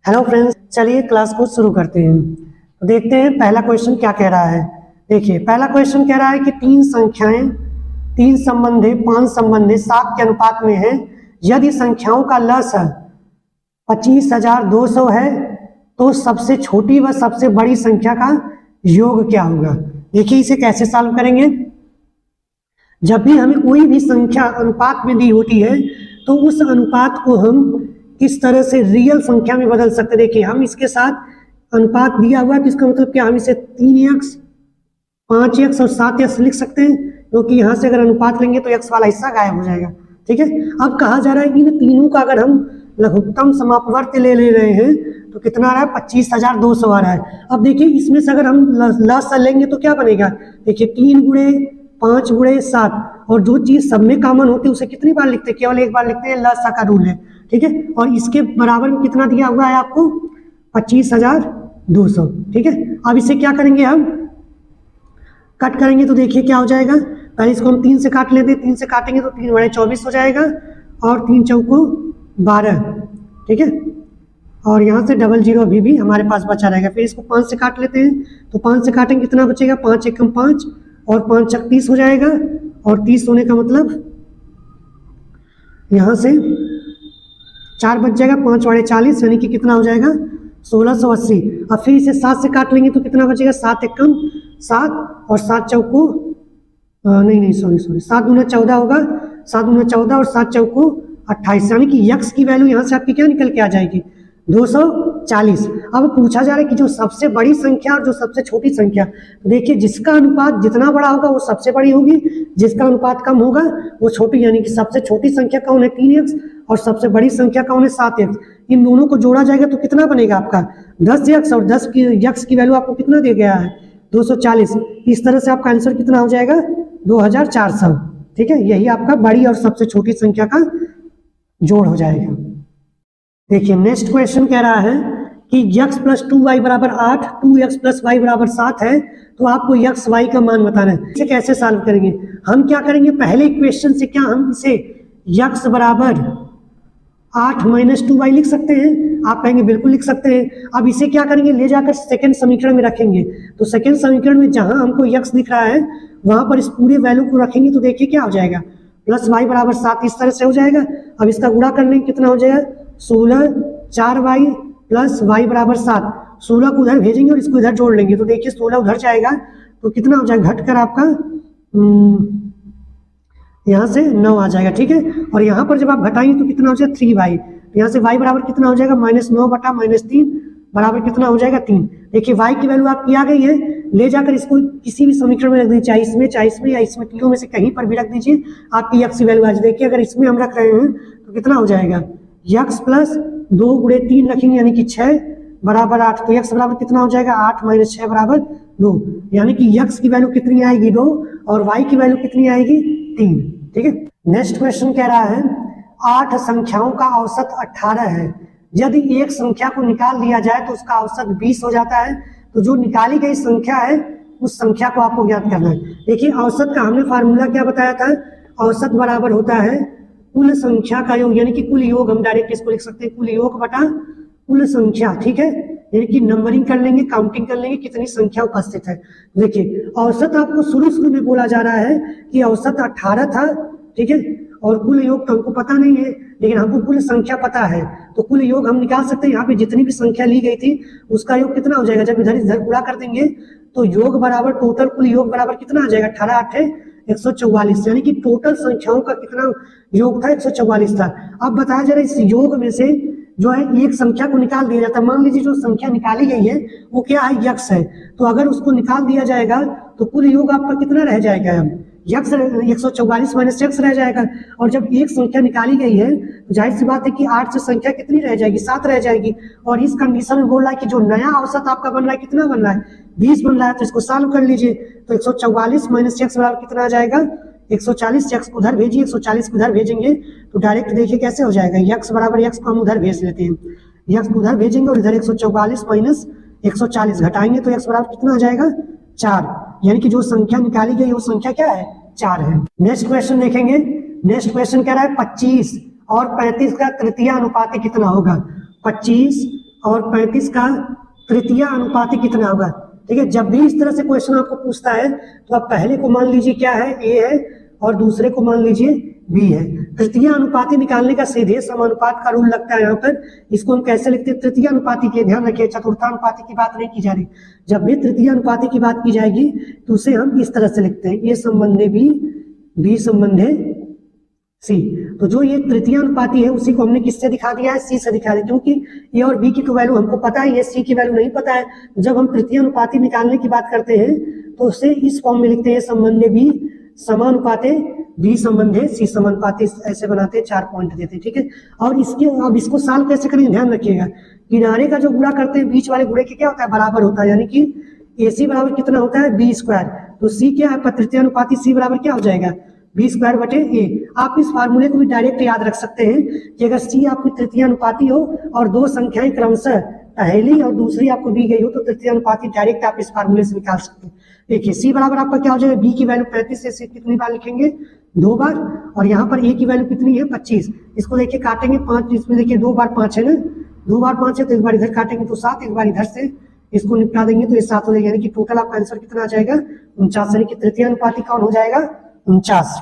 Hello friends, चलिए class को शुरू करते हैं। तो देखते हैं पहला क्वेश्चन क्या कह रहा है। देखिए पहला क्वेश्चन कह रहा है कि तीन संख्याएं 3 संबंधी 5 संबंधी 7 के अनुपात में है। यदि संख्याओं का लसाअ 25,200 है तो सबसे छोटी व सबसे बड़ी संख्या का योग क्या होगा। देखिए इसे कैसे सॉल्व करेंगे। जब भी हमें कोई भी संख्या अनुपात में दी होती है तो उस अनुपात को हम किस तरह से रियल संख्या में बदल सकते हैं। देखिए हम इसके साथ अनुपात दिया हुआ है तो इसका मतलब क्या, हम इसे 3x 5x और 7x लिख सकते हैं, क्योंकि यहाँ से अगर अनुपात लेंगे तो x वाला हिस्सा गायब हो जाएगा। ठीक है, अब कहा जा रहा है इन तीनों का अगर हम लघुत्तम समापवर्ती ले रहे हैं तो कितना आ रहा है, 25,200 आ रहा है। अब देखिए इसमें से अगर हम लसाअ लेंगे तो क्या बनेगा। देखिए 3 गुणे 5 गुणे 7, और जो चीज सब में कॉमन होती है उसे कितनी बार लिखते हैं, केवल एक बार लिखते हैं, लसाअ का रूल है। ठीक है, और इसके बराबर में कितना दिया हुआ है आपको, 25,200। ठीक है, अब इसे क्या करेंगे, हम कट करेंगे तो देखिए क्या हो जाएगा। पहले इसको हम 3 से काट लेते हैं, 3 से काटेंगे तो 3 बड़े 24 हो जाएगा और 3 चौको 12। ठीक है, और यहाँ से डबल जीरो अभी भी हमारे पास बचा रहेगा। फिर इसको 5 से काट लेते हैं तो 5 से काटेंगे कितना बचेगा, 5 एकम 5 और 5 चक 30 हो जाएगा, और 30 होने का मतलब यहाँ से 4 बच जाएगा, 5 बड़े 40 यानी कि कितना हो जाएगा, 1680। अब फिर इसे 7 से काट लेंगे तो कितना बचेगा, 7 एकम 7 और 7 चौको नहीं सॉरी 7 दूना 14 होगा, 7 दूना 14 और 7 चौको 28, यानी कि यक्स की वैल्यू यहाँ से आपकी क्या निकल के आ जाएगी, 240। अब पूछा जा रहा है कि जो सबसे बड़ी संख्या और जो सबसे छोटी संख्या, देखिए जिसका अनुपात जितना बड़ा होगा वो सबसे बड़ी होगी, जिसका अनुपात कम होगा वो छोटी, यानी कि सबसे छोटी संख्या कौन है, 3x, और सबसे बड़ी संख्या कौन है, 7x। इन दोनों को जोड़ा जाएगा तो कितना बनेगा आपका 10x, और 10 की यक्स की वैल्यू आपको कितना दे गया है, 240। इस तरह से आपका आंसर कितना हो जाएगा, 2400। ठीक है, यही आपका बड़ी और सबसे छोटी संख्या का जोड़ हो जाएगा। देखिए नेक्स्ट क्वेश्चन कह रहा है कि x प्लस 2y बराबर 8, 2x प्लस y बराबर 7 है, तो आपको x y का मान बताना है। इसे कैसे सॉल्व करेंगे, हम क्या करेंगे, पहले इक्वेशन से क्या हम इसे x बराबर 8 माइनस 2y लिख सकते हैं। आप कहेंगे बिल्कुल लिख सकते हैं। अब इसे क्या करेंगे, ले जाकर सेकंड समीकरण में रखेंगे। तो सेकंड समीकरण में जहां हमको x दिख रहा है वहां पर इस पूरे वैल्यू को रखेंगे तो देखिए क्या हो जाएगा, प्लस y बराबर 7 इस तरह से हो जाएगा। अब इसका गुणा कर लेंगे कितना हो जाएगा, 16 4y प्लस y बराबर 7। 16 को उधर भेजेंगे और इसको इधर जोड़ लेंगे तो देखिए 16 उधर जाएगा तो कितना हो जाएगा, घटकर आपका यहाँ से 9 आ जाएगा। ठीक है, और यहाँ पर जब आप घटाएंगे तो कितना हो जाएगा, 3y। यहाँ से y बराबर कितना हो जाएगा, -9 बटा -3 बराबर कितना हो जाएगा, 3। देखिए y की वैल्यू आपकी आ गई है, ले जाकर इसको किसी भी समीकरण में रख दीजिए, चाहे इसमें या इसमें, तीनों में से कहीं पर भी रख दीजिए, आपकी x की वैल्यू आ जाए। देखिए अगर इसमें हम रख रहे हैं तो कितना हो जाएगा, x प्लस 2 गुणे 3 रखेंगे यानी कि 6 बराबर 8, तो x बराबर कितना हो जाएगा, 8 माइनस 6 बराबर 2, यानी कि x की वैल्यू कितनी आएगी, 2, और y की वैल्यू कितनी आएगी, 3। ठीक है, नेक्स्ट क्वेश्चन कह रहा है 8 संख्याओं का औसत 18 है। यदि एक संख्या को निकाल दिया जाए तो उसका औसत 20 हो जाता है। तो जो निकाली गई संख्या है उस संख्या को आपको ज्ञात करना है। देखिए औसत का हमने फार्मूला क्या बताया था, औसत बराबर होता है कुल संख्या का योग, यानी कि कुल योग, हम डायरेक्ट इसको लिख सकते हैं कुल योग बटा कुल संख्या। ठीक है, यानी कि नंबरिंग कर लेंगे, काउंटिंग कर लेंगे कितनी संख्या उपस्थित है। देखिए औसत आपको शुरू में बोला जा रहा है कि औसत 18 था। ठीक है, और कुल योग तो हमको पता नहीं है, लेकिन हमको कुल संख्या पता है, तो कुल योग हम निकाल सकते हैं। यहाँ पे जितनी भी संख्या ली गई थी उसका योग कितना हो जाएगा, जब इधर पूरा कर देंगे तो योग बराबर टोटल कुल योग बराबर कितना आ जाएगा, 18 8 144, यानी कि टोटल संख्याओं का कितना योग था, 144 था। अब बताया जा रहा है इस योग में से जो है एक संख्या को निकाल दिया जाता है। मान लीजिए जो संख्या निकाली गई है वो क्या है, यक्स है, तो अगर उसको निकाल दिया जाएगा तो कुल योग आपका कितना रह जाएगा, यक्स 144 माइनस यक्स रह जाएगा। और जब एक संख्या निकाली गई है तो जाहिर सी बात है कि 8 से संख्या कितनी रह जाएगी, 7 रह जाएगी। और इस कंडीशन में बोल रहा है कि जो नया औसत आपका बन रहा है कितना बन रहा है, 20 बन रहा है। तो इसको सॉल्व कर लीजिए तो 144 माइनस यक्स बराबर कितना आ जाएगा, 140। यक्स को उधर भेजिए, 140 को उधर भेजेंगे तो डायरेक्ट देखिए कैसे हो जाएगा, यक्स बराबर यक्स को हम उधर भेज लेते हैं, यक्स को उधर भेजेंगे और इधर 144 माइनस 140 घटाएंगे तो यक्स बराबर कितना आ जाएगा, 4। यानी कि जो संख्या निकाली गई वो संख्या क्या है, 4 है। नेक्स्ट क्वेश्चन देखेंगे। नेक्स्ट क्वेश्चन कह रहा है 25 और 35 का तृतीय अनुपात कितना होगा। 25 और 35 का तृतीय अनुपाती कितना होगा। ठीक है, जब भी इस तरह से क्वेश्चन आपको पूछता है तो आप पहले को मान लीजिए क्या है, ए है, और दूसरे को मान लीजिए बी है। तृतीय अनुपाती निकालने का सीधे समानुपात का रूल लगता है यहाँ पर। इसको हम कैसे लिखते हैं, तृतीय अनुपाती के, ध्यान रखिए चतुर्थानुपाती की बात नहीं की जा रही। जब भी तृतीय अनुपाती की बात की जाएगी तो उसे हम इस तरह से लिखते हैं, ए संबंधे बी, बी संबंधे सी। तो जो ये तृतीय अनुपाती है उसी को हमने किससे दिखा दिया है, सी से दिखा दिया, क्योंकि ए और बी की तो वैल्यू हमको पता है, ये सी की वैल्यू नहीं पता है। जब हम तृतीय अनुपाती निकालने की बात करते हैं तो उसे इस फॉर्म में लिखते हैं, संबंधे बी समानुपाते बी संबंधे सी समानुपाती, ऐसे बनाते हैं, 4 पॉइंट देते हैं। ठीक है, और इसके अब इसको सॉल्व कैसे करेंगे, ध्यान रखिएगा। किनारे का जो गुणा करते हैं बीच वाले गुणे के क्या होता है, बराबर होता है, यानी कि ए सी बराबर कितना होता है, बी स्क्वायर। तो सी क्या है, तृतीय अनुपाती सी बराबर क्या हो जाएगा, बी स्क्वायर बटे ए। आप इस फार्मूले को भी डायरेक्ट याद रख सकते हैं कि अगर सी आपकी तृतीय अनुपाती हो और दो संख्याएं क्रमशः पहली और दूसरी आपको दी गई हो तो तृतीय अनुपाती डायरेक्ट आप इस फार्मूले से निकाल सकते हैं। देखिए सी बराबर आपका क्या हो जाएगा, बी की वैल्यू 35 से सी कितनी बार लिखेंगे, 2 बार, और यहाँ पर ए की वैल्यू कितनी है, 25। इसको देखिए काटेंगे 5, इसमें देखिए 2 बार 5 है ना, 2 बार 5 है तो एक बार इधर काटेंगे तो 7, एक बार इधर से इसको निपटा देंगे तो ये 7 हो जाएगा, यानी कि टोटल आपका आंसर कितना आ जाएगा, 49, यानी कि तृतीय अनुपाती कौन हो जाएगा, 49।